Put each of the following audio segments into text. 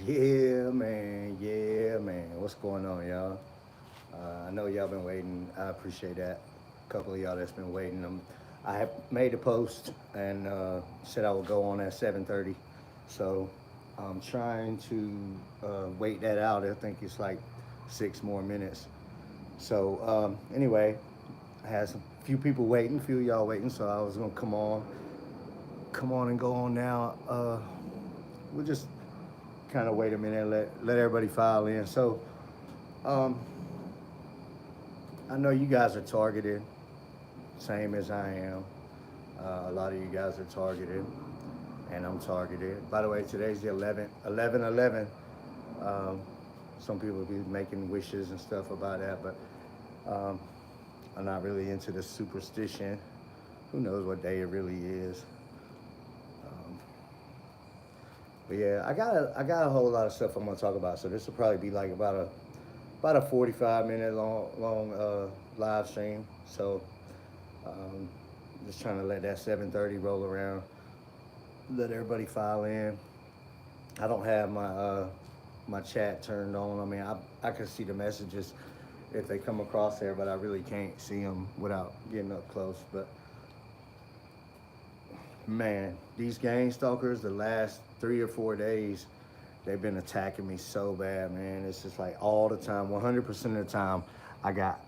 Yeah, man. Yeah, man. What's going on, y'all? I know y'all been waiting. I appreciate that. A couple of y'all that's been waiting. I have made a post and said I would go on at 7:30. So I'm trying to wait that out. I think it's like 6 more minutes. So anyway, I had some few people waiting, few of y'all waiting. So I was gonna come on and go on now. We'll just kind of wait a minute, and let everybody file in. So um, I know you guys are targeted, same as I am. A lot of you guys are targeted, and I'm targeted. By the way, today's the 11th, 11/11. Um, some people will be making wishes and stuff about that, but um, I'm not really into the superstition. Who knows what day it really is? Um, but yeah, I got a whole lot of stuff I'm gonna talk about. So this will probably be like about a 45-minute long live stream. So um, just trying to let that 7:30 roll around, let everybody file in. I don't have my chat turned on. I mean, I can see the messages if they come across there, but I really can't see them without getting up close. But man, these gang stalkers, the last 3 or 4 days, they've been attacking me so bad, man. It's just like all the time, 100% of the time, I got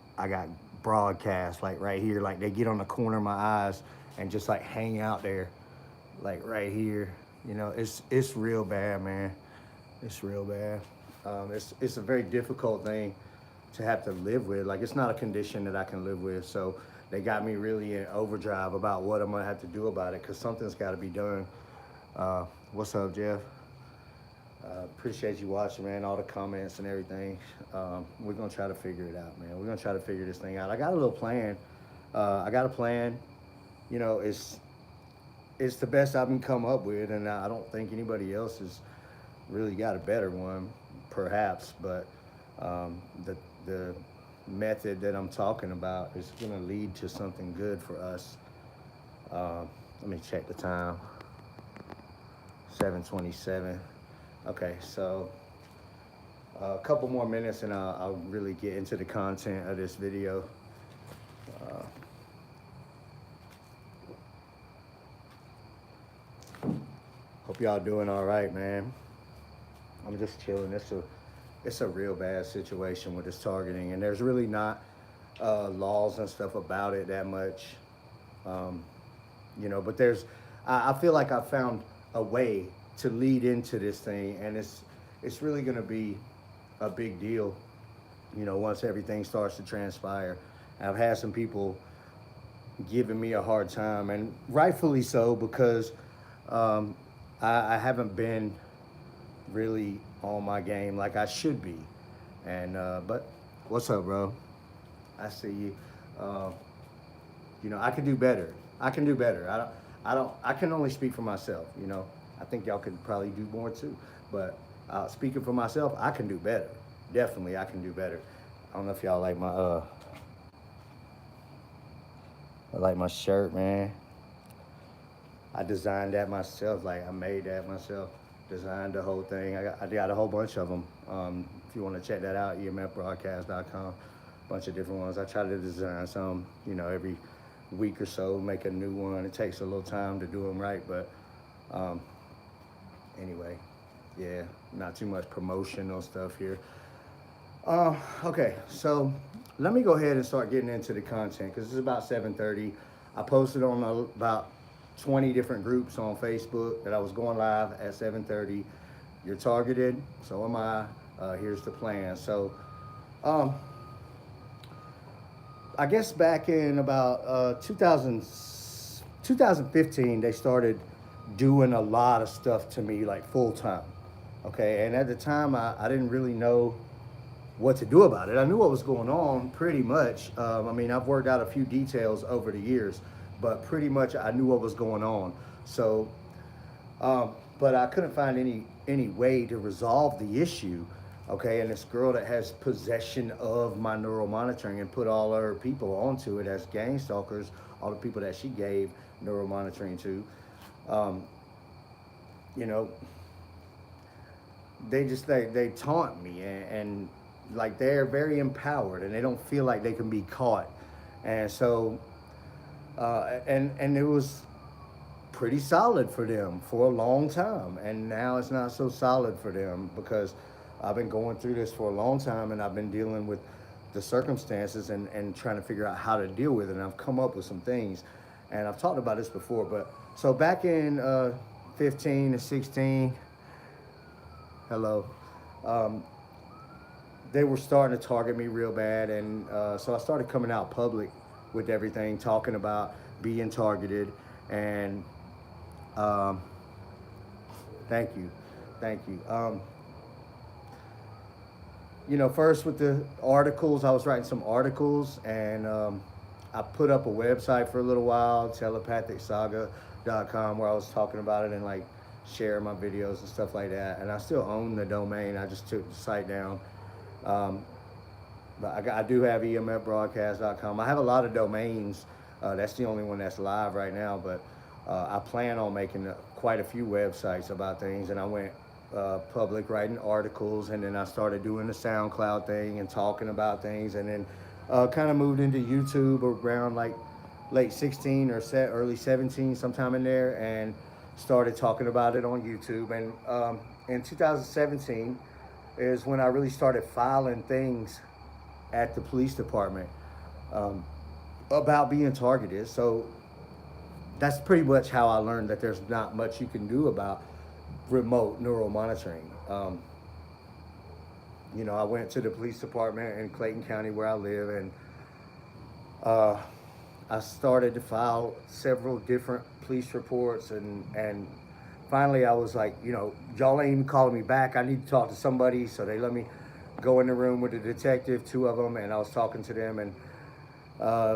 broadcast like right here, like they get on the corner of my eyes and just like hang out there, like right here. You know, it's real bad, man. It's real bad. It's a very difficult thing to have to live with. Like it's not a condition that I can live with. So they got me really in overdrive about what I'm gonna have to do about it because something's got to be done. What's up, Jeff? Appreciate you watching, man. All the comments and everything. We're gonna try to figure it out, man. We're gonna try to figure this thing out. I got a little plan. I got a plan. You know, it's the best I can come up with, and I don't think anybody else has really got a better one, perhaps. But the method that I'm talking about is gonna lead to something good for us. Let me check the time. 7:27. Okay, so a couple more minutes and I'll really get into the content of this video. Uh, Hope y'all doing all right, man. I'm just chilling. It's a real bad situation with this targeting, and there's really not laws and stuff about it that much. Um, but I feel like I found a way to lead into this thing, and it's really gonna be a big deal, once everything starts to transpire. I've had some people giving me a hard time, and rightfully so, because um, I haven't been really on my game like I should be. And but what's up, bro? I see you. Uh, I can do better. I can do better. I can only speak for myself. I think y'all could probably do more too. But speaking for myself, I can do better. Definitely, I can do better. I don't know if y'all like my shirt, man. I designed that myself. Like I made that myself. Designed the whole thing. I got a whole bunch of them. If you want to check that out, emfbroadcast.com. Bunch of different ones. I try to design some, every week or so, make a new one. It takes a little time to do them right, but anyway, yeah, not too much promotional stuff here. Okay, so let me go ahead and start getting into the content because it's about 7:30. I posted on about 20 different groups on Facebook that I was going live at 7:30. You're targeted, so am I. Here's the plan. So, I guess back in about 2015, they started doing a lot of stuff to me like full time. Okay, and at the time, I didn't really know what to do about it. I knew what was going on pretty much. I mean, I've worked out a few details over the years, but pretty much I knew what was going on. So, but I couldn't find any way to resolve the issue. Okay, and this girl that has possession of my neural monitoring and put all her people onto it as gang stalkers, all the people that she gave neural monitoring to, um, you know, they taunt me, and like they're very empowered and they don't feel like they can be caught. And so and it was pretty solid for them for a long time, and now it's not so solid for them because I've been going through this for a long time, and I've been dealing with the circumstances and trying to figure out how to deal with it. And I've come up with some things, and I've talked about this before. But so back in 15 and 16, hello, um, they were starting to target me real bad, and so I started coming out public with everything, talking about being targeted. And um, thank you, thank you. You know, first with the articles, I was writing some articles, and I put up a website for a little while, telepathicsaga.com, where I was talking about it and like share my videos and stuff like that. And I still own the domain. I just took the site down. Um, but I do have emfbroadcast.com. I have a lot of domains. That's the only one that's live right now. But I plan on making quite a few websites about things. And I went public writing articles, and then I started doing the SoundCloud thing and talking about things. And then kind of moved into YouTube around like late 16 or early 17, sometime in there, and started talking about it on YouTube. And in 2017 is when I really started filing things at the police department um, about being targeted. So that's pretty much how I learned that there's not much you can do about remote neural monitoring. You know, I went to the police department in Clayton County where I live, and I started to file several different police reports, and finally I was like, you know, y'all ain't even calling me back. I need to talk to somebody. So they let me go in the room with the detective, two of them, and I was talking to them. And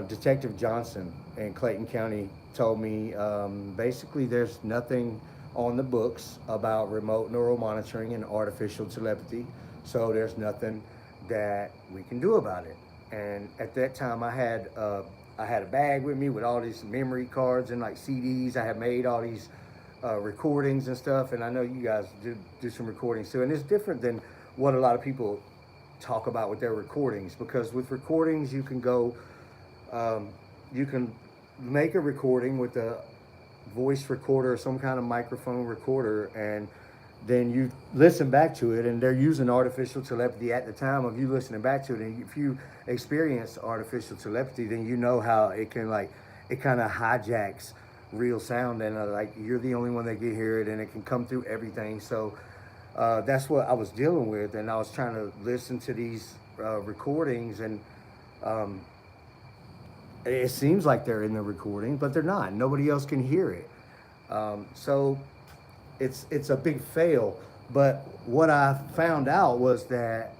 Detective Johnson in Clayton County told me basically there's nothing on the books about remote neural monitoring and artificial telepathy. So there's nothing that we can do about it. And at that time I had a bag with me with all these memory cards and like CDs. I had made all these recordings and stuff, and I know you guys do some recordings too. And it's different than what a lot of people talk about with their recordings, because with recordings you can go, you can make a recording with a voice recorder or some kind of microphone recorder, and then you listen back to it, and they're using artificial telepathy at the time of you listening back to it. And if you experience artificial telepathy, then you know how it can, like, it kind of hijacks real sound, and like you're the only one that can hear it, and it can come through everything. So that's what I was dealing with, and I was trying to listen to these recordings, and it seems like they're in the recording, but they're not. Nobody else can hear it. So it's a big fail. But what I found out was that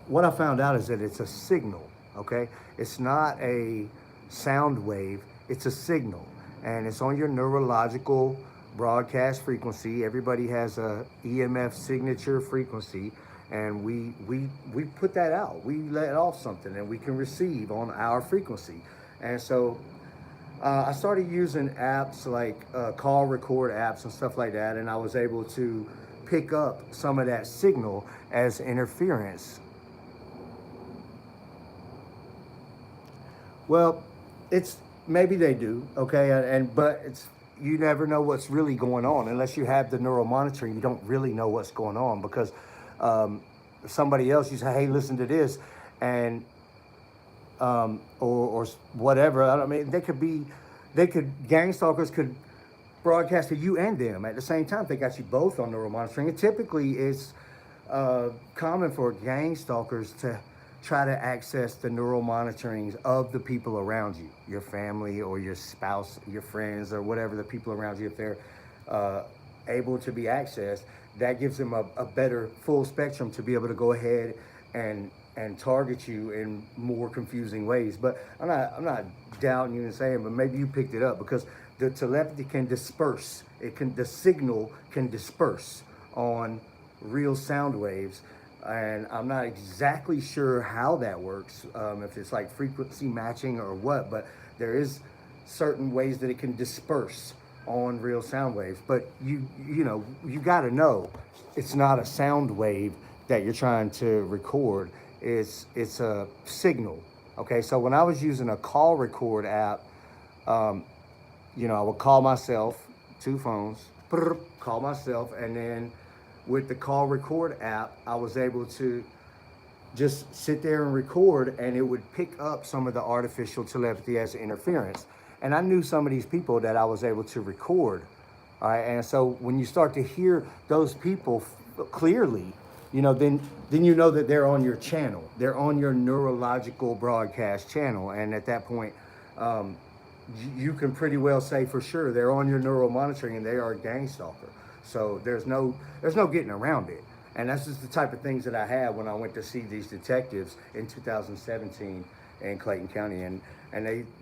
it's a signal. Okay, it's not a sound wave. It's a signal, and it's on your neurological broadcast frequency. Everybody has a EMF signature frequency, and we put that out. We let off something, and we can receive on our frequency. And so I started using apps like call record apps and stuff like that, and I was able to pick up some of that signal as interference. Well, it's maybe they do, okay, but it's, you never know what's really going on unless you have the neural monitoring. You don't really know what's going on, because somebody else, you say, hey, listen to this, and or whatever. I mean, gang stalkers could broadcast to you and them at the same time. They got you both on neural monitoring. And typically it's common for gang stalkers to try to access the neural monitorings of the people around you, your family or your spouse, your friends, or whatever the people around you. If they're able to be accessed, that gives them a better full spectrum to be able to go ahead and target you in more confusing ways. But I'm not doubting you and saying, but maybe you picked it up, because the telepathy can disperse. The signal can disperse on real sound waves. And I'm not exactly sure how that works, if it's like frequency matching or what, but there is certain ways that it can disperse on real sound waves. But you know, you got to know it's not a sound wave that you're trying to record. It's a signal. Okay, so when I was using a call record app, you know, I would call myself, 2 phones, call myself, and then with the call record app, I was able to just sit there and record, and it would pick up some of the artificial telepathy as interference. And I knew some of these people that I was able to record. All right, and so when you start to hear those people clearly, you know, then you know that they're on your channel. They're on your neurological broadcast channel, and at that point, you can pretty well say for sure they're on your neural monitoring and they are a gang stalker. So there's no getting around it. And that's just the type of things that I had when I went to see these detectives in 2017 in Clayton County. And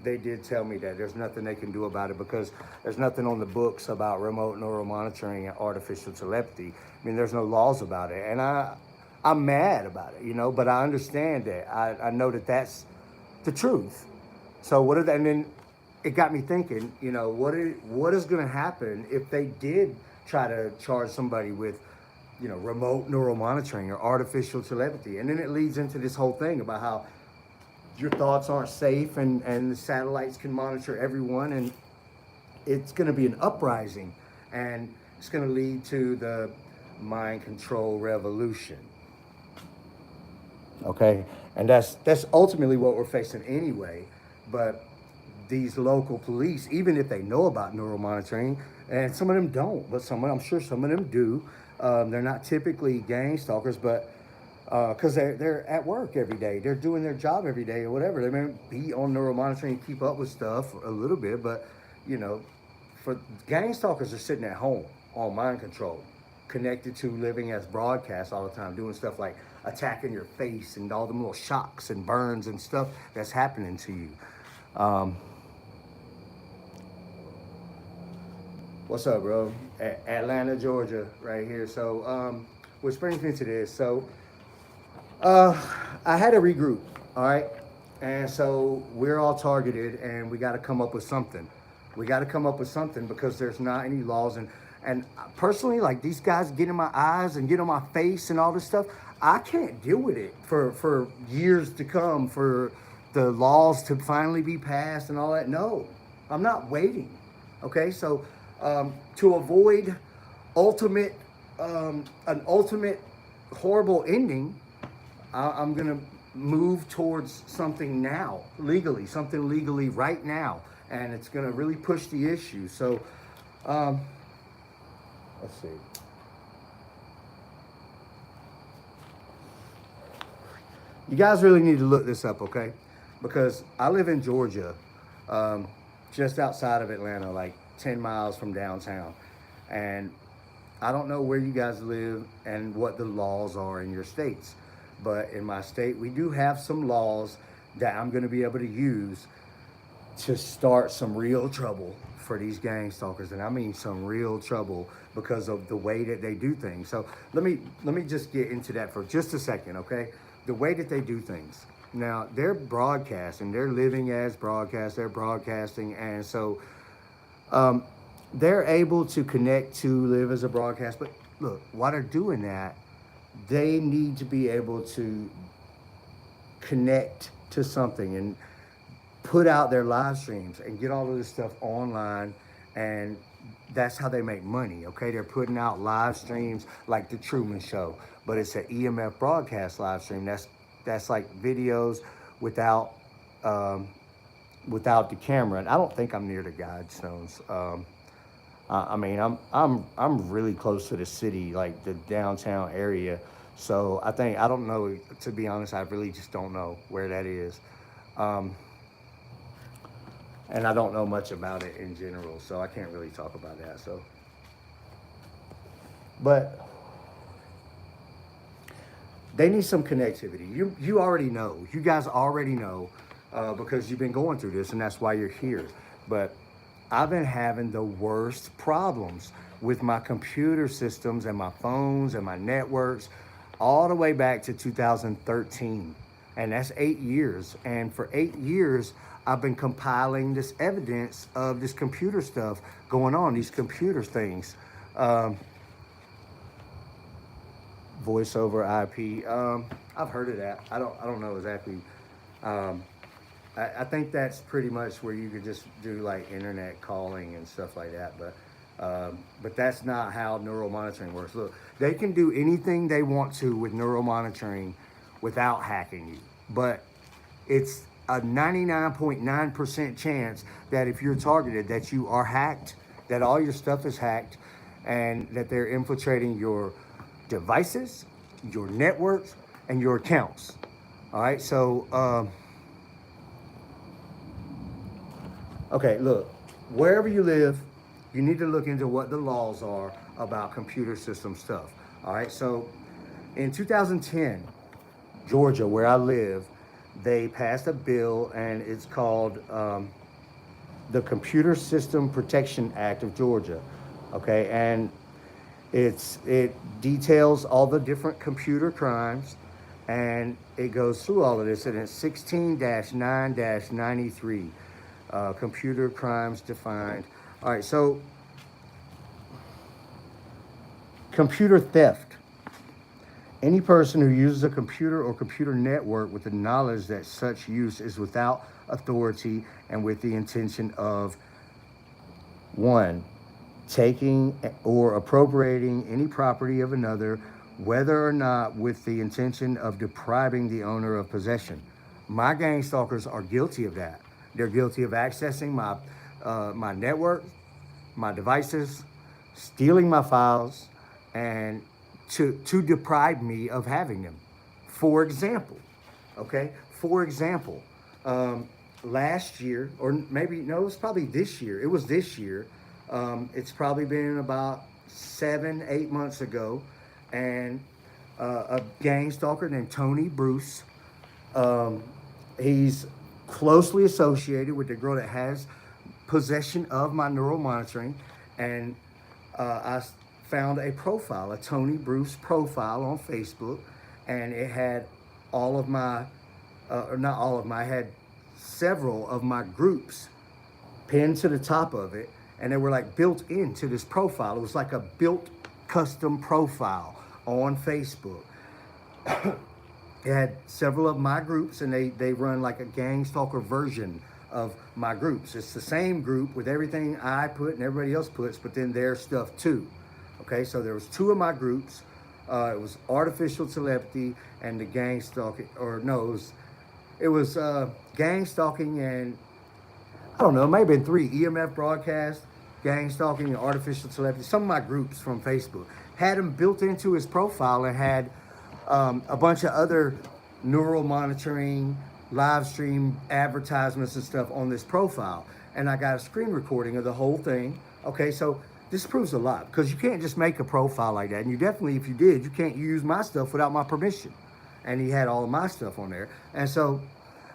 they did tell me that there's nothing they can do about it because there's nothing on the books about remote neural monitoring and artificial telepathy. I mean, there's no laws about it. And I'm mad about it, you know, but I understand that. I know that that's the truth. So and then it got me thinking, you know, what is going to happen if they did try to charge somebody with, you know, remote neural monitoring or artificial telepathy? And then it leads into this whole thing about how your thoughts aren't safe and the satellites can monitor everyone, and it's going to be an uprising, and it's going to lead to the mind control revolution. Okay, and that's ultimately what we're facing anyway. But these local police, even if they know about neural monitoring, and some of them don't, but I'm sure some of them do. They're not typically gang stalkers, but because they're at work every day, they're doing their job every day or whatever. They may be on neural monitoring and keep up with stuff a little bit, but you know, for gang stalkers are sitting at home on mind control, connected to living as broadcasts all the time, doing stuff like attacking your face and all the little shocks and burns and stuff that's happening to you. What's up, bro? Atlanta, Georgia, right here. So, which brings me to this. So, I had to regroup, all right? And so we're all targeted, and we got to come up with something. We got to come up with something because there's not any laws. And personally, like, these guys get in my eyes and get on my face and all this stuff, I can't deal with it for years to come, for the laws to finally be passed and all that. No, I'm not waiting, okay? So to avoid an ultimate horrible ending, I'm gonna move towards something now, something legally right now, and it's gonna really push the issue. So let's see. You guys really need to look this up, okay? Because I live in Georgia, just outside of Atlanta, like 10 miles from downtown. And I don't know where you guys live and what the laws are in your states. But in my state, we do have some laws that I'm gonna be able to use to start some real trouble for these gang stalkers. And I mean some real trouble because of the way that they do things. So let me just get into that for just a second, okay? The way that they do things. Now, they're broadcasting, they're living as broadcast, they're broadcasting, and so they're able to connect to live as a broadcast. But look, while they're doing that, they need to be able to connect to something and put out their live streams and get all of this stuff online, and that's how they make money, okay? They're putting out live streams like the Truman Show, but it's an EMF broadcast live stream. That's like videos without the camera. And I don't think I'm near the Guidestones. I mean, I'm really close to the city, like the downtown area. So I don't know, to be honest, I really just don't know where that is. And I don't know much about it in general, so I can't really talk about that. So, but they need some connectivity. You already know. You guys already know because you've been going through this, and that's why you're here. But I've been having the worst problems with my computer systems and my phones and my networks all the way back to 2013. And that's 8 years. And for 8 years, I've been compiling this evidence of this computer stuff going on, these computer things. Voice over IP. I've heard of that. I don't know exactly. I think that's pretty much where you could just do like internet calling and stuff like that. But that's not how neural monitoring works. Look, they can do anything they want to with neural monitoring without hacking you. But it's a 99.9% chance that if you're targeted, that you are hacked, that all your stuff is hacked, and that they're infiltrating your devices, your networks, and your accounts. All right, so okay, look, wherever you live, you need to look into what the laws are about computer system stuff. All right, so in 2010, Georgia, where I live, they passed a bill, and it's called the Computer System Protection Act of Georgia. Okay, and it details all the different computer crimes, and it goes through all of this, and it's 16-9-93. Computer crimes defined. All right, so computer theft. Any person who uses a computer or computer network with the knowledge that such use is without authority and with the intention of 1, taking or appropriating any property of another, whether or not with the intention of depriving the owner of possession. My gang stalkers are guilty of that. They're guilty of accessing my network, my devices, stealing my files, and to deprive me of having them. For example, last year, or maybe, no, it was probably this year. It was this year. It's probably been about 7-8 months ago. And a gang stalker named Tony Bruce, he's closely associated with the girl that has possession of my neural monitoring. And I found a profile, a Tony Bruce profile on Facebook, and it had all of my, not all of my, I had several of my groups pinned to the top of it, and they were like built into this profile. It was like a built custom profile on Facebook. It had several of my groups, and they run like a gang stalker version of my groups. It's the same group with everything I put and everybody else puts, but then their stuff too. Okay, so there was 2 of my groups. It was artificial telepathy and the gang stalking, or no, it was gang stalking and, I don't know, it might have been 3, EMF broadcast, gang stalking, and artificial telepathy. Some of my groups from Facebook had him built into his profile and had a bunch of other neural monitoring, live stream advertisements and stuff on this profile. And I got a screen recording of the whole thing. Okay, so this proves a lot, because you can't just make a profile like that. And you definitely, if you did, you can't use my stuff without my permission. And he had all of my stuff on there. And so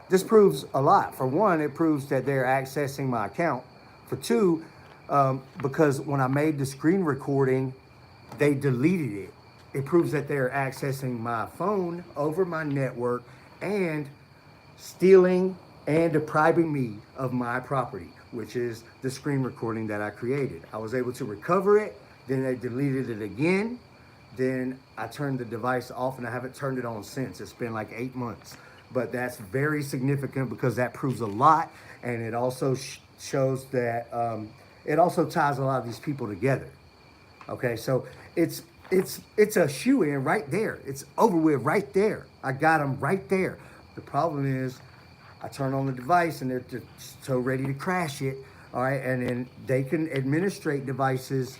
this proves a lot. For one, it proves that they're accessing my account. For 2, because when I made the screen recording, they deleted it. It proves that they're accessing my phone over my network and stealing and depriving me of my property, which is the screen recording that I created. I was able to recover it, then they deleted it again. Then I turned the device off, and I haven't turned it on since. It's been like 8 months. But that's very significant, because that proves a lot, and it also shows that, it also ties a lot of these people together. Okay, so it's a shoe-in right there. It's over with right there. I got them right there. The problem is, I turn on the device and they're just so ready to crash it. All right, and then they can administrate devices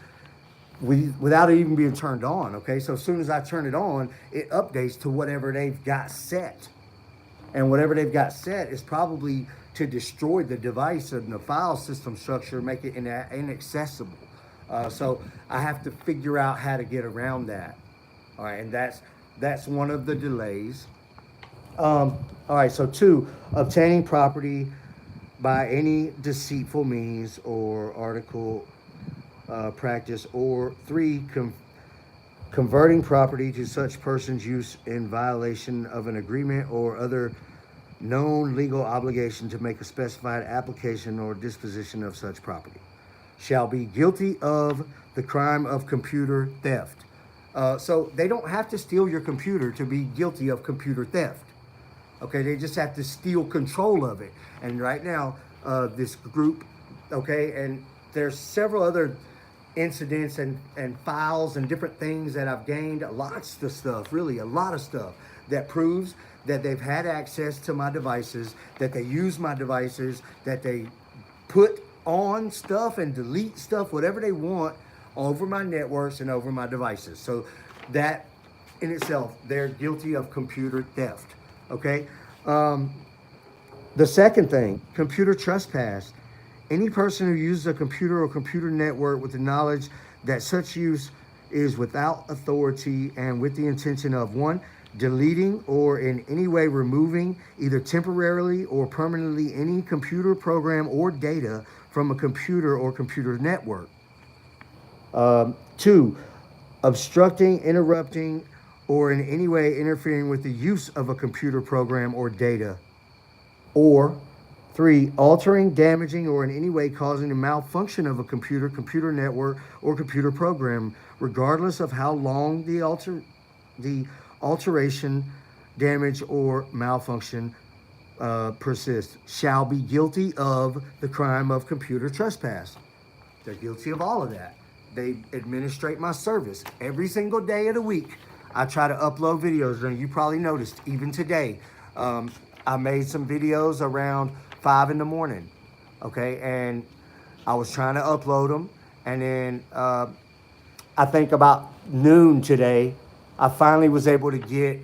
without it even being turned on. Okay, so as soon as I turn it on, it updates to whatever they've got set. And whatever they've got set is probably to destroy the device and the file system structure, make it inaccessible. So I have to figure out how to get around that. All right, and that's one of the delays. All right, so 2, obtaining property by any deceitful means or article practice, or 3, converting property to such person's use in violation of an agreement or other known legal obligation to make a specified application or disposition of such property, shall be guilty of the crime of computer theft. So they don't have to steal your computer to be guilty of computer theft. Okay, they just have to steal control of it. And right now, this group, okay, and there's several other incidents and files and different things that I've gained, lots of stuff, really a lot of stuff that proves that they've had access to my devices, that they use my devices, that they put on stuff and delete stuff, whatever they want, over my networks and over my devices. So that in itself, they're guilty of computer theft, okay? The second thing, computer trespass. Any person who uses a computer or computer network with the knowledge that such use is without authority and with the intention of, one, deleting or in any way removing, either temporarily or permanently, any computer program or data from a computer or computer network. Two, obstructing, interrupting, or in any way interfering with the use of a computer program or data. Or three, altering, damaging, or in any way causing a malfunction of a computer, computer network, or computer program, regardless of how long the alteration, damage, or malfunction persists, shall be guilty of the crime of computer trespass. They're guilty of all of that. They administrate my service every single day of the week. I try to upload videos, and you probably noticed even today, I made some videos around 5 in the morning, okay? And I was trying to upload them, and then I think about noon today, I finally was able to get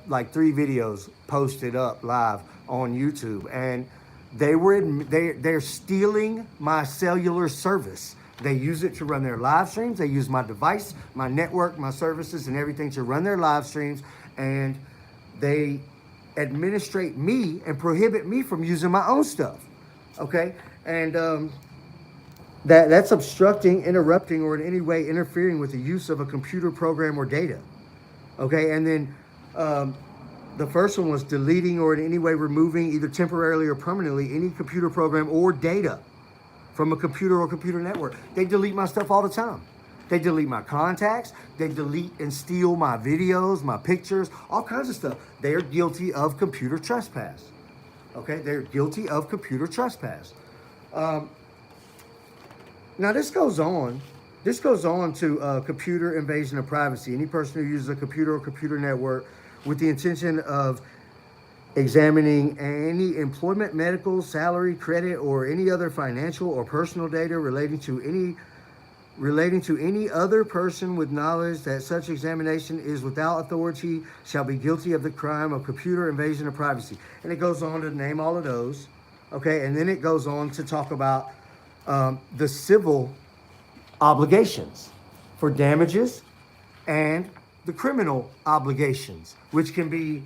like 3 videos posted up live on YouTube, and they're stealing my cellular service. They use it to run their live streams. They use my device, my network, my services, and everything to run their live streams, and they administrate me and prohibit me from using my own stuff, okay? And that's obstructing, interrupting, or in any way interfering with the use of a computer program or data, okay? And then the first one was deleting or in any way removing, either temporarily or permanently, any computer program or data from a computer or computer network. They delete my stuff all the time. They delete my contacts. They delete and steal my videos, my pictures, all kinds of stuff. They are guilty of computer trespass. Okay, they're guilty of computer trespass. Now this goes on. This goes on to computer invasion of privacy. Any person who uses a computer or computer network with the intention of examining any employment, medical, salary, credit, or any other financial or personal data relating to any other person with knowledge that such examination is without authority shall be guilty of the crime of computer invasion of privacy. And it goes on to name all of those, okay? And then it goes on to talk about the civil obligations for damages and the criminal obligations, which can be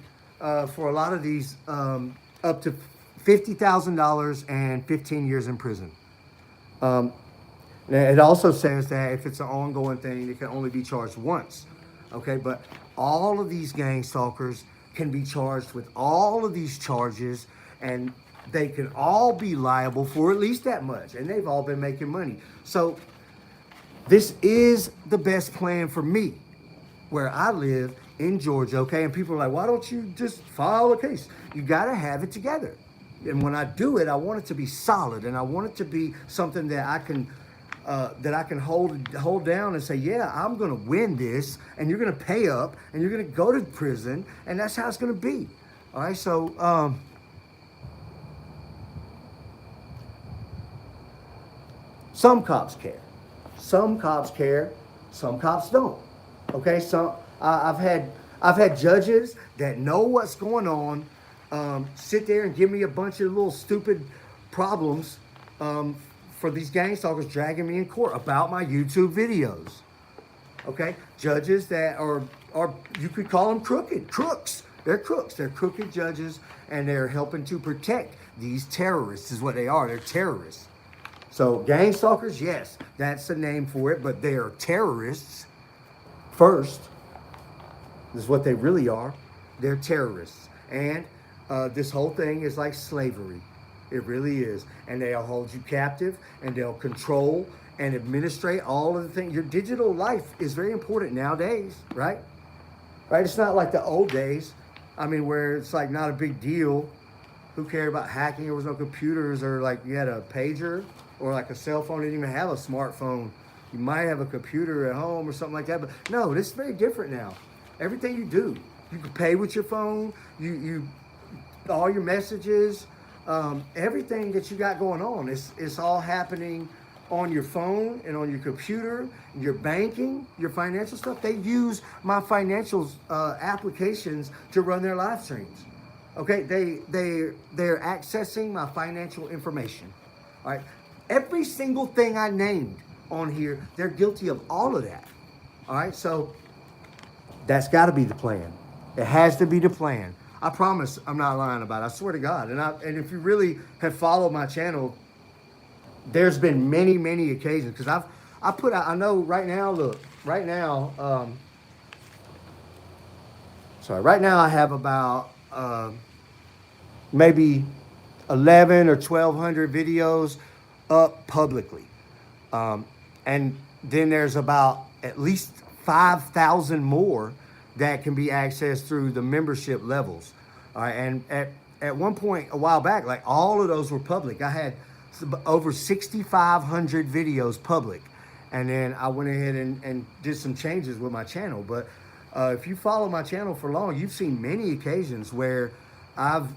for a lot of these up to $50,000 and 15 years in prison. It also says that if it's an ongoing thing, it can only be charged once, okay? But all of these gang stalkers can be charged with all of these charges, and they can all be liable for at least that much, and they've all been making money. So this is the best plan for me, where I live in Georgia, okay? And people are like, why don't you just file a case? You gotta have it together. And when I do it, I want it to be solid, and I want it to be something that I can hold down and say, yeah, I'm gonna win this, and you're gonna pay up, and you're gonna go to prison, and that's how it's gonna be. All right, so some cops care. Some cops care, some cops don't. Okay, so I've had judges that know what's going on sit there and give me a bunch of little stupid problems for these gang stalkers dragging me in court about my YouTube videos. Okay, judges that are you could call them crooks. They're crooks. They're crooked judges, and they're helping to protect these terrorists. Is what they are. They're terrorists. So gang stalkers, yes, that's the name for it, but they are terrorists first. This is what they really are. They're terrorists. And This whole thing is like slavery. It really is. And they'll hold you captive, and they'll control and administrate all of the things. Your digital life is very important nowadays, right? Right? It's not like the old days. I mean, where it's like not a big deal. Who cared about hacking? There was no computers, or like you had a pager or like a cell phone. You didn't even have a smartphone. You might have a computer at home or something like that. But no, this is very different now. Everything you do, you can pay with your phone. You all your messages, everything that you got going on, it's all happening on your phone and on your computer, your banking, your financial stuff. They use my financial applications to run their live streams. Okay, they're accessing my financial information. All right, every single thing I named on here, they're guilty of all of that. All right, so that's got to be the plan. It has to be the plan. I promise I'm not lying about it. I swear to God. And if you really have followed my channel, there's been many occasions, because I know right now, look, right now, right now I have about maybe 11 or 1,200 videos up publicly. And then there's about at least 5,000 more that can be accessed through the membership levels. All right, and at one point a while back, like all of those were public. I had over 6,500 videos public, and then I went ahead and did some changes with my channel. But if you follow my channel for long, you've seen many occasions where I've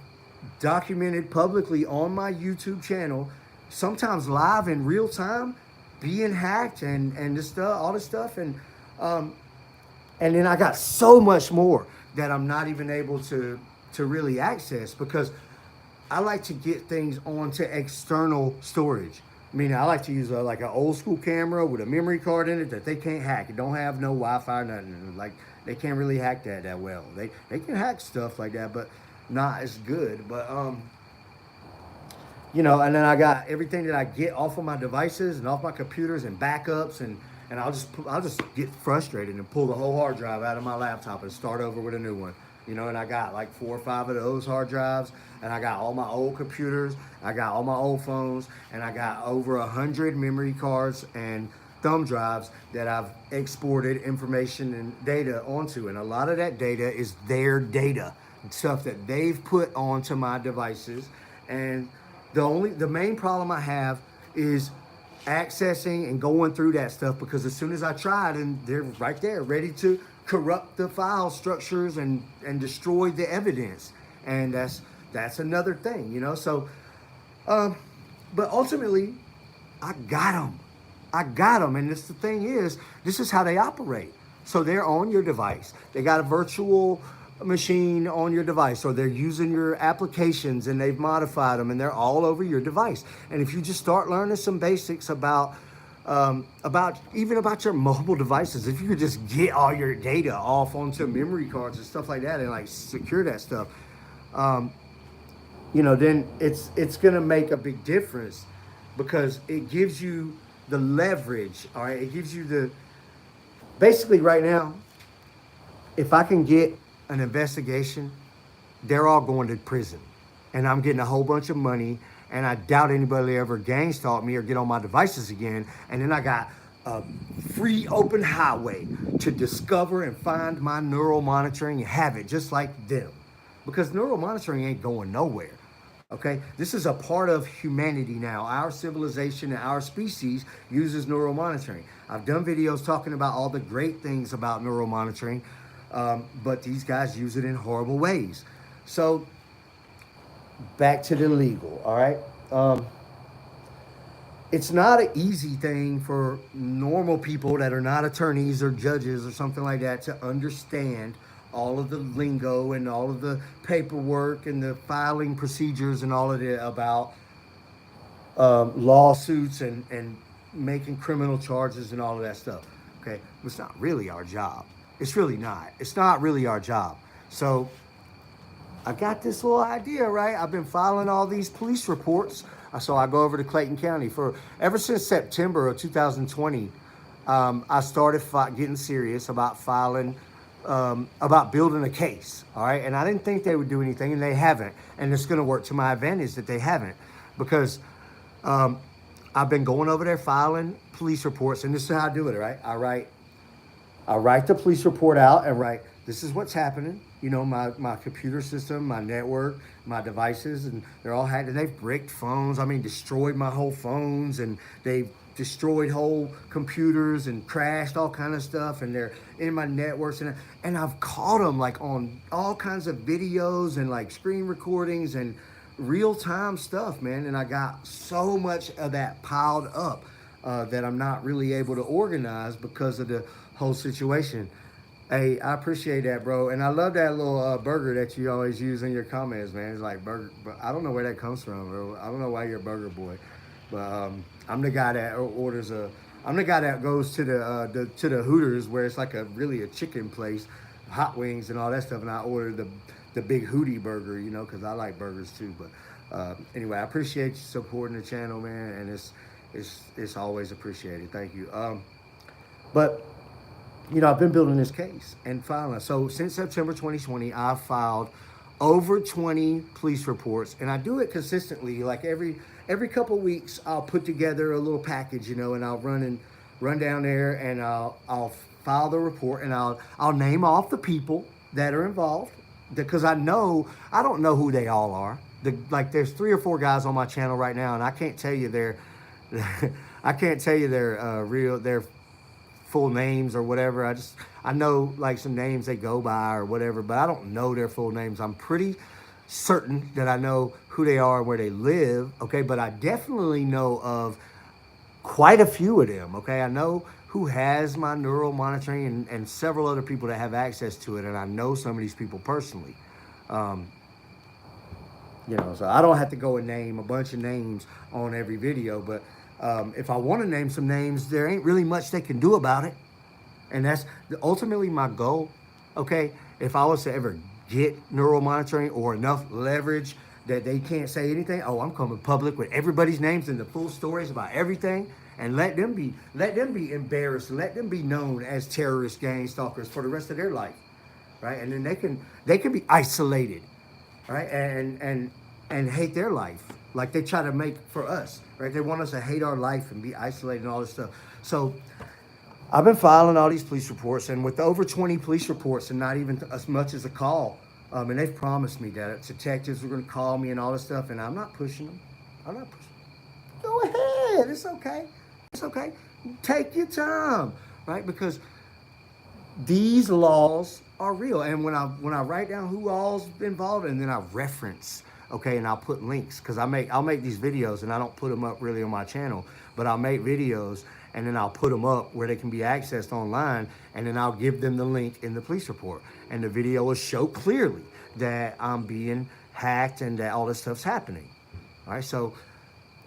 documented publicly on my YouTube channel, sometimes live in real time, being hacked and this stuff, all this stuff, and then I got so much more that I'm not even able to really access, because I like to get things onto external storage. Meaning I like to use like an old school camera with a memory card in it that they can't hack. It don't have no Wi-Fi, nothing. Like they can't really hack that well. They can hack stuff like that, but not as good. But you know, and then I got everything that I get off of my devices and off my computers and backups, and I'll just get frustrated and pull the whole hard drive out of my laptop and start over with a new one. You know, and I got like 4 or 5 of those hard drives, and I got all my old computers, I got all my old phones, and I got over 100 memory cards and thumb drives that I've exported information and data onto. And a lot of that data is their data, stuff that they've put onto my devices. And the main problem I have is accessing and going through that stuff, because as soon as I try it, and they're right there ready to corrupt the file structures and destroy the evidence. And that's another thing, you know. So but ultimately I got them, and the thing is, this is how they operate. So they're on your device, they got a virtual machine on your device, or they're using your applications and they've modified them, and they're all over your device. And if you just start learning some basics about your mobile devices, if you could just get all your data off onto memory cards and stuff like that, and like secure that stuff, you know, then it's gonna make a big difference, because it gives you the leverage. All right, it gives you basically right now, if I can get an investigation, they're all going to prison, and I'm getting a whole bunch of money, and I doubt anybody ever gang stalk me or get on my devices again. And then I got a free open highway to discover and find my neural monitoring and have it just like them, because neural monitoring ain't going nowhere. Okay, this is a part of humanity now. Our civilization and our species uses neural monitoring. I've done videos talking about all the great things about neural monitoring, but these guys use it in horrible ways. So back to the legal, all right? It's not an easy thing for normal people that are not attorneys or judges or something like that to understand all of the lingo and all of the paperwork and the filing procedures and all of it about lawsuits and making criminal charges and all of that stuff. Okay, it's not really our job. It's really not. It's not really our job. So I got this little idea, right? I've been filing all these police reports. So I go over to Clayton County ever since September of 2020. I started getting serious about filing about building a case, all right? And I didn't think they would do anything, and they haven't. And it's going to work to my advantage that they haven't, because I've been going over there filing police reports, and this is how I do it, right? I write the police report out and write, this is what's happening. You know, my computer system, my network, my devices, and they're all hacked, and they've bricked phones. I mean, destroyed my whole phones, and they've destroyed whole computers and crashed all kind of stuff, and they're in my networks, and I've caught them like on all kinds of videos and like screen recordings and real-time stuff, man. And I got so much of that piled up that I'm not really able to organize because of the whole situation. Hey, I appreciate that, bro. And I love that little burger that you always use in your comments, man. It's like burger, but I don't know where that comes from, bro. I don't know why you're a burger boy. But I'm the guy that orders I'm the guy that goes to the Hooters, where it's like really a chicken place, hot wings and all that stuff, and I order the big Hootie burger, you know, because I like burgers too. But anyway, I appreciate you supporting the channel, man, and it's always appreciated. Thank you. But you know, I've been building this case and filing. So since September 2020, I've filed over 20 police reports, and I do it consistently. Like every couple weeks, I'll put together a little package, you know, and I'll run down there, and I'll file the report, and I'll name off the people that are involved, because I don't know who they all are. Like there's 3 or 4 guys on my channel right now, and I can't tell you their their full names or whatever. I know like some names they go by or whatever, but I don't know their full names. I'm pretty certain that I know who they are and where they live, okay? But I definitely know of quite a few of them, okay? I know who has my neural monitoring and several other people that have access to it, and I know some of these people personally. You know, so I don't have to go and name a bunch of names on every video, but if I want to name some names, there ain't really much they can do about it. And that's ultimately my goal, okay? If I was to ever get neural monitoring or enough leverage that they can't say anything, oh, I'm coming public with everybody's names and the full stories about everything, and let them be embarrassed, let them be known as terrorist gang stalkers for the rest of their life, right? And then they can be isolated, right? And hate their life like they try to make for us, right? They want us to hate our life and be isolated and all this stuff. So I've been filing all these police reports, and with over 20 police reports and not even as much as a call, and they've promised me that detectives are going to call me and all this stuff, and I'm not pushing them. I'm not pushing them. Go ahead. It's okay. It's okay. Take your time, right? Because these laws are real. And when I write down who all's involved, and then I reference, okay, and I'll put links, because I'll make these videos, and I don't put them up really on my channel, but I'll make videos, and then I'll put them up where they can be accessed online, and then I'll give them the link in the police report. And the video will show clearly that I'm being hacked and that all this stuff's happening. All right, so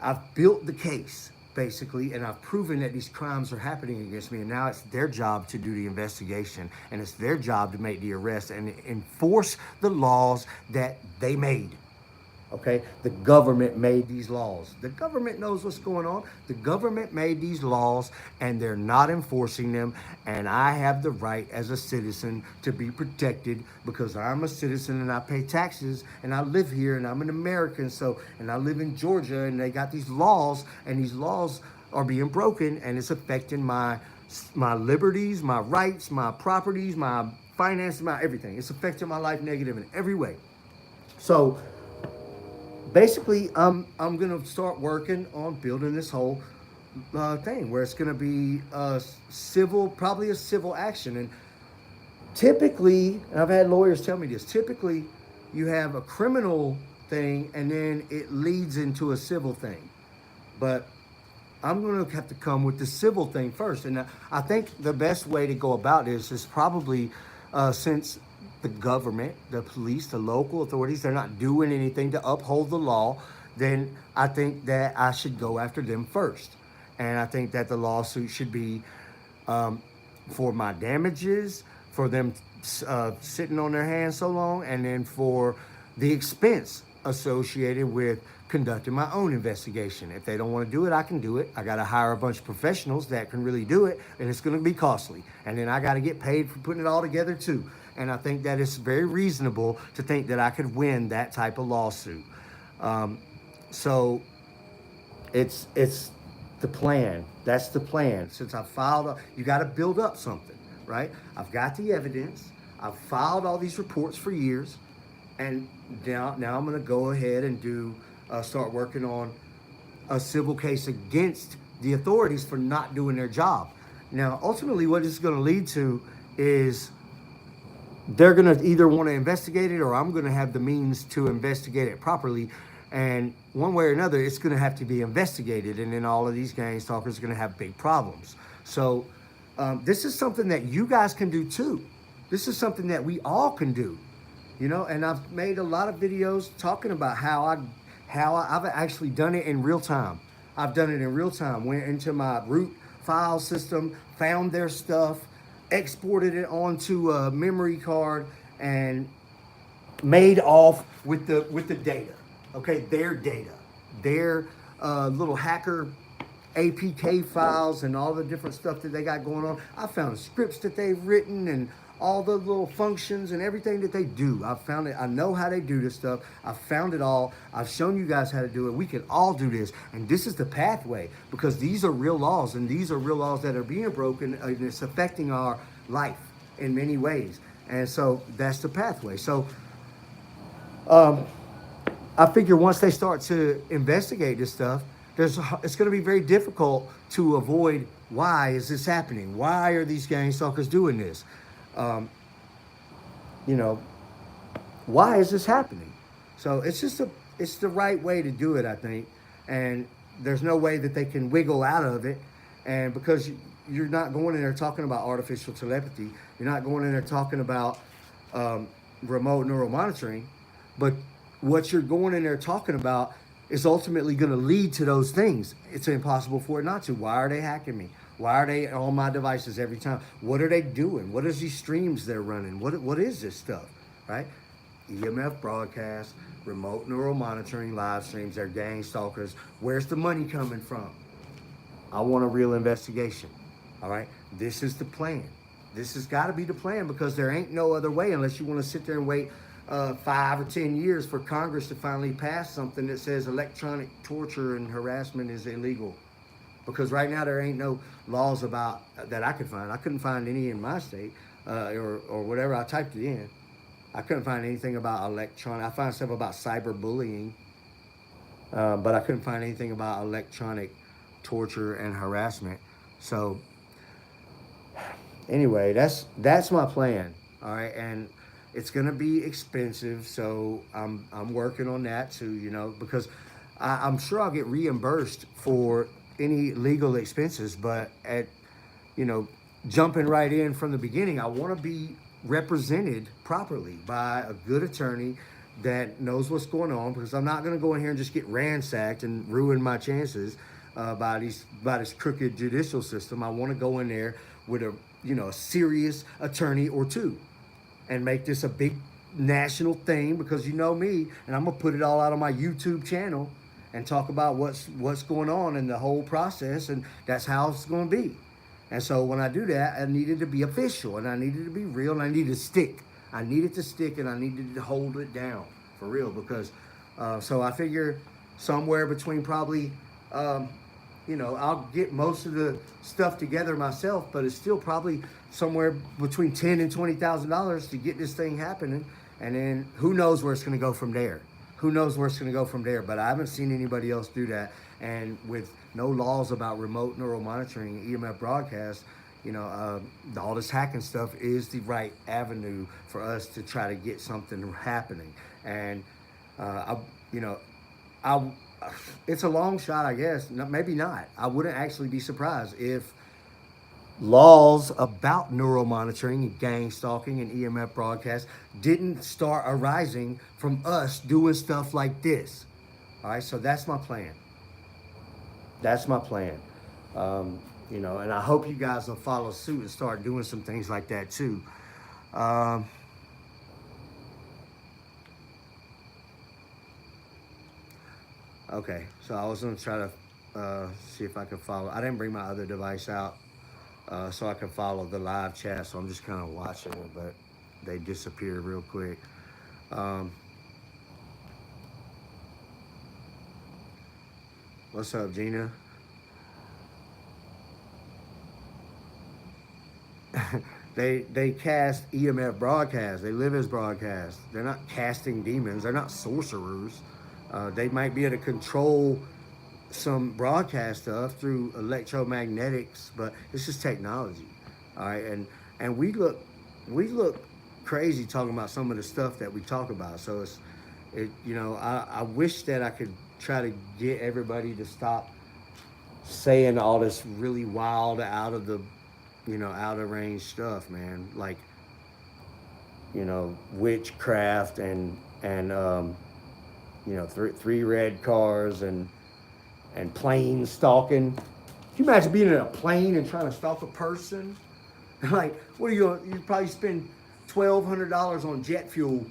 I've built the case, basically, and I've proven that these crimes are happening against me, and now it's their job to do the investigation, and it's their job to make the arrest and enforce the laws that they made. Okay, the government made these laws. The government knows what's going on. The government made these laws, and they're not enforcing them. And I have the right as a citizen to be protected, because I'm a citizen and I pay taxes and I live here and I'm an American. And I live in Georgia, and they got these laws, and these laws are being broken, and it's affecting my liberties, my rights, my properties, my finances, my everything. It's affecting my life negative in every way. So basically, I'm gonna start working on building this whole thing where it's gonna be probably a civil action. And typically, and I've had lawyers tell me this, typically you have a criminal thing and then it leads into a civil thing. But I'm gonna have to come with the civil thing first. And I think the best way to go about this is probably, since the government, the police, the local authorities, they're not doing anything to uphold the law, then I think that I should go after them first. And I think that the lawsuit should be for my damages, for them sitting on their hands so long, and then for the expense associated with conducting my own investigation. If they don't want to do it, I can do it. I got to hire a bunch of professionals that can really do it, and it's going to be costly. And then I got to get paid for putting it all together too. And I think that it's very reasonable to think that I could win that type of lawsuit. So it's the plan. That's the plan. Since I filed, you got to build up something, right? I've got the evidence. I've filed all these reports for years, and now I'm going to go ahead and start working on a civil case against the authorities for not doing their job. Now, ultimately, what it's going to lead to is they're going to either want to investigate it, or I'm going to have the means to investigate it properly. And one way or another, it's going to have to be investigated. And then all of these gang stalkers are going to have big problems. So this is something that you guys can do too. This is something that we all can do, and I've made a lot of videos talking about how I've actually done it in real time. I've done it in real time. Went into my root file system, found their stuff, exported it onto a memory card, and made off with the data. Okay, their data, their little hacker APK files and all the different stuff that they got going on. I found scripts that they've written and all the little functions and everything that they do. I found it. I know how they do this stuff. I found it all. I've shown you guys how to do it. We can all do this. And this is the pathway, because these are real laws, and these are real laws that are being broken, and it's affecting our life in many ways. And so that's the pathway. So I figure once they start to investigate this stuff, it's going to be very difficult to avoid, why is this happening? Why are these gang stalkers doing this? Why is this happening? So it's the right way to do it, I think. And there's no way that they can wiggle out of it. And because you're not going in there talking about artificial telepathy, you're not going in there talking about remote neural monitoring, but what you're going in there talking about is ultimately going to lead to those things. It's impossible for it not to. Why are they hacking me? Why are they on my devices every time? What are they doing? What is these streams they're running? What is this stuff, right? EMF broadcasts, remote neural monitoring, live streams, they're gang stalkers. Where's the money coming from? I want a real investigation, all right? This is the plan. This has got to be the plan, because there ain't no other way unless you want to sit there and wait 5 or 10 years for Congress to finally pass something that says electronic torture and harassment is illegal. Because right now there ain't no laws about that I could find. I couldn't find any in my state or whatever. I typed it in. I couldn't find anything about electronic. I found stuff about cyberbullying, but I couldn't find anything about electronic torture and harassment. So anyway, that's my plan. All right, and it's gonna be expensive, so I'm working on that too. Because I'm sure I'll get reimbursed for any legal expenses, but jumping right in from the beginning, I want to be represented properly by a good attorney that knows what's going on, because I'm not going to go in here and just get ransacked and ruin my chances by this crooked judicial system. I want to go in there with a serious attorney or two and make this a big national thing, because you know me, and I'm gonna put it all out on my YouTube channel and talk about what's going on in the whole process, and that's how it's going to be. And so when I do that, I needed to be official, and I needed to be real, and I needed to stick. I needed to stick, and I needed to hold it down for real, because so I figure somewhere between probably I'll get most of the stuff together myself, but it's still probably somewhere between $10,000 and $20,000 to get this thing happening, and then who knows where it's going to go from there. Who knows where it's going to go from there, but I haven't seen anybody else do that. And with no laws about remote neural monitoring, EMF broadcasts, all this hacking stuff is the right avenue for us to try to get something happening. And, it's a long shot, I guess. No, maybe not. I wouldn't actually be surprised if laws about neural monitoring and gang stalking and EMF broadcasts didn't start arising from us doing stuff like this. All right, so that's my plan. That's my plan. And I hope you guys will follow suit and start doing some things like that too. Okay, so I was gonna try to see if I could follow. I didn't bring my other device out so I could follow the live chat. So I'm just kind of watching it, but they disappeared real quick. Um, what's up, Gina? They cast EMF broadcast. They live as broadcast. They're not casting demons. They're not sorcerers. They might be able to control some broadcast stuff through electromagnetics, but it's just technology. All right, and we look crazy talking about some of the stuff that we talk about. So I wish that I could try to get everybody to stop saying all this really wild out of range stuff, man. Like witchcraft and three red cars and plane stalking. Can you imagine being in a plane and trying to stalk a person? Like, what are you probably spend $1,200 on jet fuel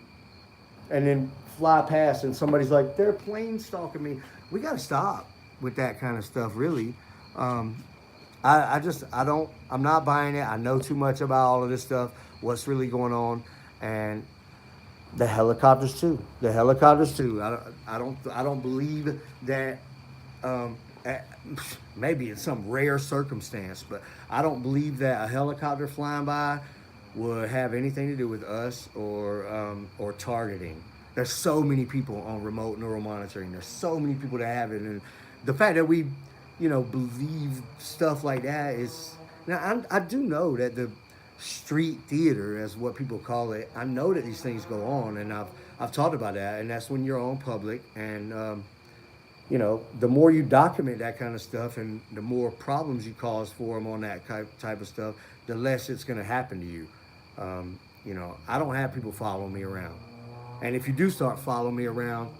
and then fly past and somebody's like, they're plane stalking me. We got to stop with that kind of stuff, really. I'm not buying it. I know too much about all of this stuff, what's really going on, and the helicopters too. The helicopters too. I don't believe that. Um, Maybe in some rare circumstance, but I don't believe that a helicopter flying by would have anything to do with us or targeting. There's so many people on remote neural monitoring. There's so many people that have it, and the fact that we, believe stuff like that is. Now I do know that the street theater, as what people call it, I know that these things go on, and I've talked about that, and that's when you're on public, and the more you document that kind of stuff and the more problems you cause for them on that type of stuff, the less it's going to happen to you. I don't have people following me around. And if you do start following me around,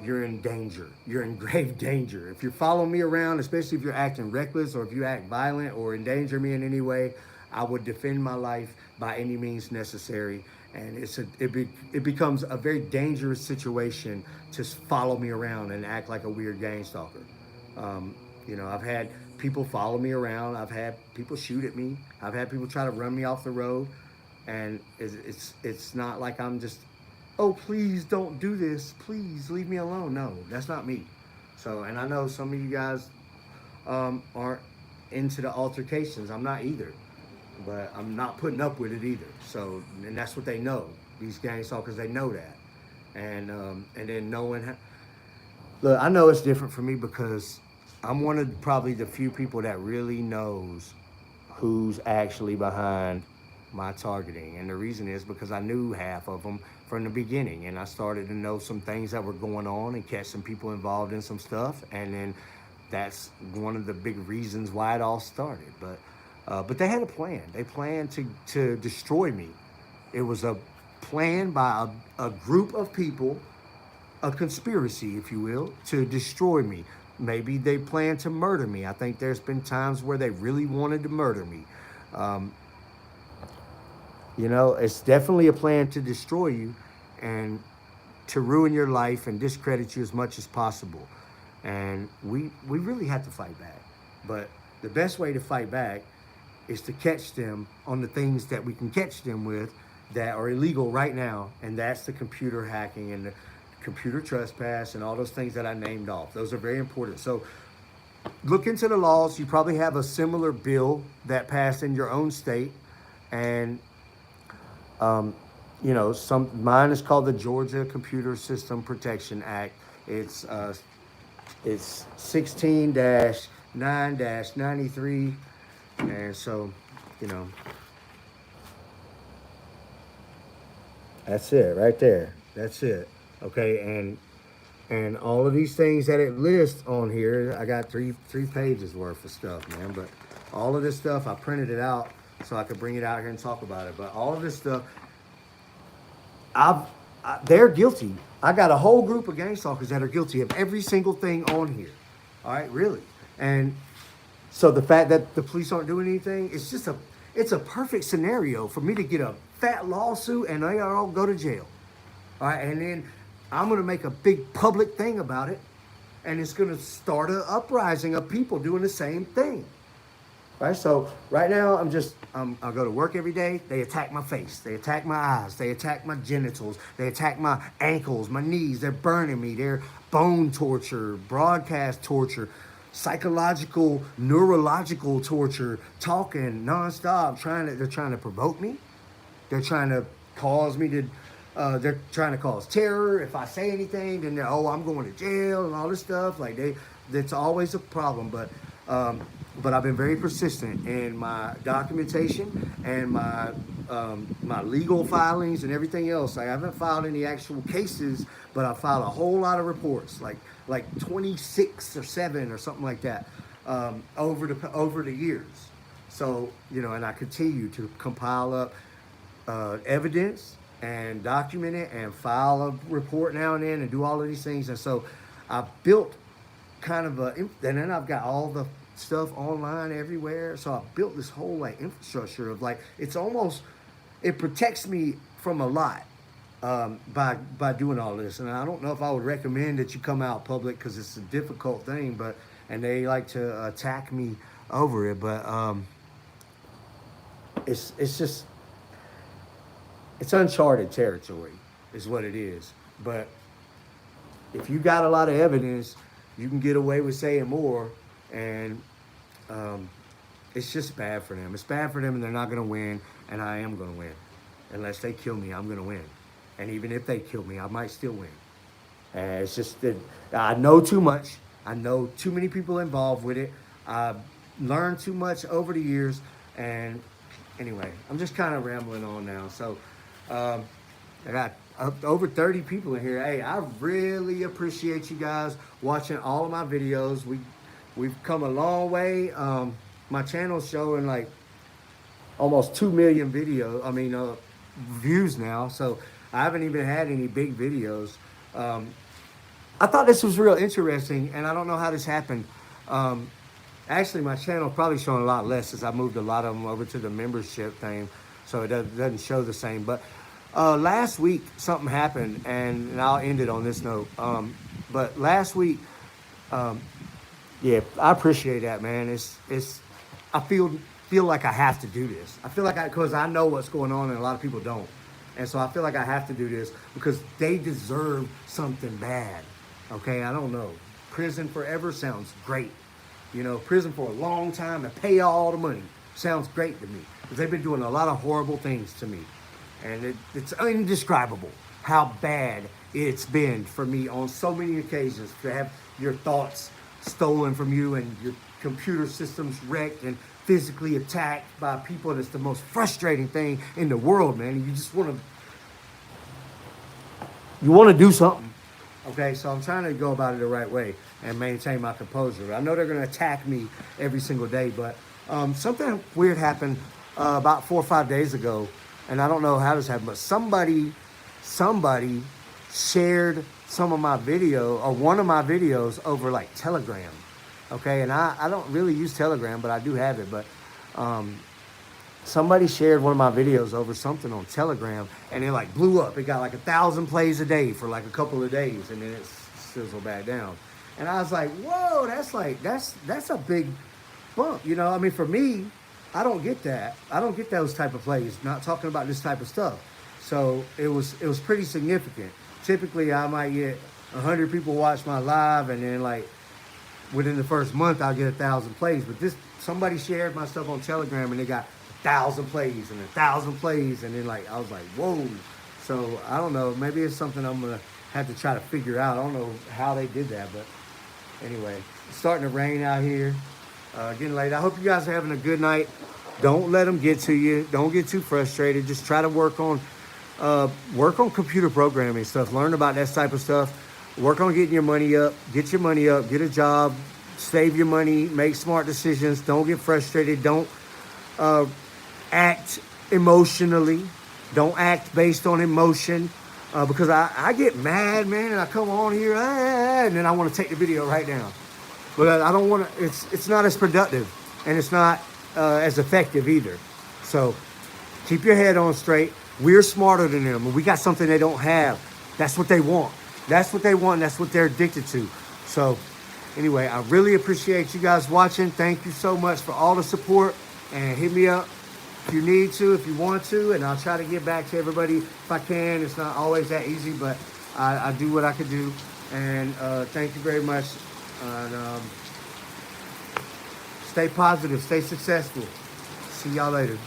you're in danger. You're in grave danger. If you're following me around, especially if you're acting reckless or if you act violent or endanger me in any way, I would defend my life by any means necessary. And it becomes a very dangerous situation to follow me around and act like a weird gang stalker. I've had people follow me around. I've had people shoot at me. I've had people try to run me off the road, and it's not like I'm just, oh, please don't do this. Please leave me alone. No, that's not me. So, and I know some of you guys aren't into the altercations. I'm not either. But I'm not putting up with it either. So, and that's what they know. These gang stalkers, they know that. And then look, I know it's different for me because I'm one of probably the few people that really knows who's actually behind my targeting. And the reason is because I knew half of them from the beginning, and I started to know some things that were going on and catch some people involved in some stuff. And then that's one of the big reasons why it all started. But they had a plan. They planned to destroy me. It was a plan by a group of people, a conspiracy, if you will, to destroy me. Maybe they planned to murder me. I think there's been times where they really wanted to murder me. It's definitely a plan to destroy you and to ruin your life and discredit you as much as possible. And we really have to fight back. But the best way to fight back is to catch them on the things that we can catch them with that are illegal right now, and that's the computer hacking and the computer trespass and all those things that I named off. Those are very important. So look into the laws. You probably have a similar bill that passed in your own state, and mine is called the Georgia Computer System Protection Act. It's 16-9-93. And so, that's it right there. That's it. Okay, and all of these things that it lists on here, I got three pages worth of stuff, man. But all of this stuff, I printed it out so I could bring it out here and talk about it. But all of this stuff, they're guilty. I got a whole group of gang stalkers that are guilty of every single thing on here. All right, really. And so the fact that the police aren't doing anything, it's a perfect scenario for me to get a fat lawsuit and they all go to jail. All right, and then I'm gonna make a big public thing about it, and it's going to start an uprising of people doing the same thing. Right, so right now I go to work every day. They attack my face, they attack my eyes, they attack my genitals, they attack my ankles, my knees. They're burning me. They're bone torture, broadcast torture, psychological, neurological torture, talking nonstop. They're trying to provoke me. They're trying to cause me to. They're trying to cause terror. If I say anything, then I'm going to jail and all this stuff. Like that's always a problem. But I've been very persistent in my documentation and my legal filings and everything else. I haven't filed any actual cases, but I filed a whole lot of reports, like 26 or 7 or something like that, over the years. So and I continue to compile up evidence and document it and file a report now and then and do all of these things. And so I built kind of and then I've got all the stuff online everywhere. So I built this whole infrastructure of it protects me from a lot by doing all this. And I don't know if I would recommend that you come out public because it's a difficult thing, and they like to attack me over it. But it's uncharted territory is what it is. But if you got a lot of evidence, you can get away with saying more, and it's just bad for them. It's bad for them, and they're not going to win, and I am going to win. Unless they kill me, I'm going to win. And even if they kill me, I might still win. And it's just that I know too much. I know too many people involved with it. I've learned too much over the years, and anyway, I'm just kind of rambling on now. So I got over 30 people in here. Hey, I really appreciate you guys watching all of my videos. We've come a long way. My channel's showing almost 2 million views now. So I haven't even had any big videos. I thought this was real interesting, and I don't know how this happened. Actually, my channel's probably showing a lot less as I moved a lot of them over to the membership thing, so it doesn't show the same. But last week something happened, and I'll end it on this note. But last week, yeah, I appreciate that, man. I feel like I have to do this. I feel like because I know what's going on, and a lot of people don't, and so I feel like I have to do this because they deserve something bad. Okay, I don't know. Prison forever sounds great. Prison for a long time and pay all the money sounds great to me, because they've been doing a lot of horrible things to me, and it's indescribable how bad it's been for me on so many occasions to have your thoughts stolen from you and your computer systems wrecked and physically attacked by people. And it's the most frustrating thing in the world, man. You just want to do something. Okay, so I'm trying to go about it the right way and maintain my composure. I know they're going to attack me every single day, but something weird happened about 4 or 5 days ago, and I don't know how this happened, but somebody shared some of my video or one of my videos over Telegram. Okay, and I don't really use Telegram, but I do have it. But somebody shared one of my videos over something on Telegram, and it blew up. It got 1,000 plays a day for a couple of days, and then it sizzled back down. And I was like, whoa, that's a big bump. For me, I don't get that. I don't get those type of plays, not talking about this type of stuff. So it was pretty significant. Typically, I might get 100 people watch my live, and then within the first month, I'll get 1,000 plays. But somebody shared my stuff on Telegram, and they got 1,000 plays and 1,000 plays, and then I was like, whoa. So I don't know. Maybe it's something I'm gonna have to try to figure out. I don't know how they did that, but anyway, it's starting to rain out here. Getting late. I hope you guys are having a good night. Don't let them get to you. Don't get too frustrated. Just try to work on computer programming stuff. Learn about that type of stuff. Work on getting your money up. Get your money up. Get a job. Save your money. Make smart decisions. Don't get frustrated. Don't act emotionally. Don't act based on emotion. Because I get mad, man, and I come on here, and then I want to take the video right now. But I don't want to. It's not as productive, and it's not as effective either. So keep your head on straight. We're smarter than them, and we got something they don't have. That's what they want. That's what they want. That's what they're addicted to. So Anyway, I really appreciate you guys watching. Thank you so much for all the support. And hit me up if you need to, if you want to, and I'll try to get back to everybody if I can. It's not always that easy, but I do what I can do. And thank you very much. And stay positive, stay successful. See y'all later.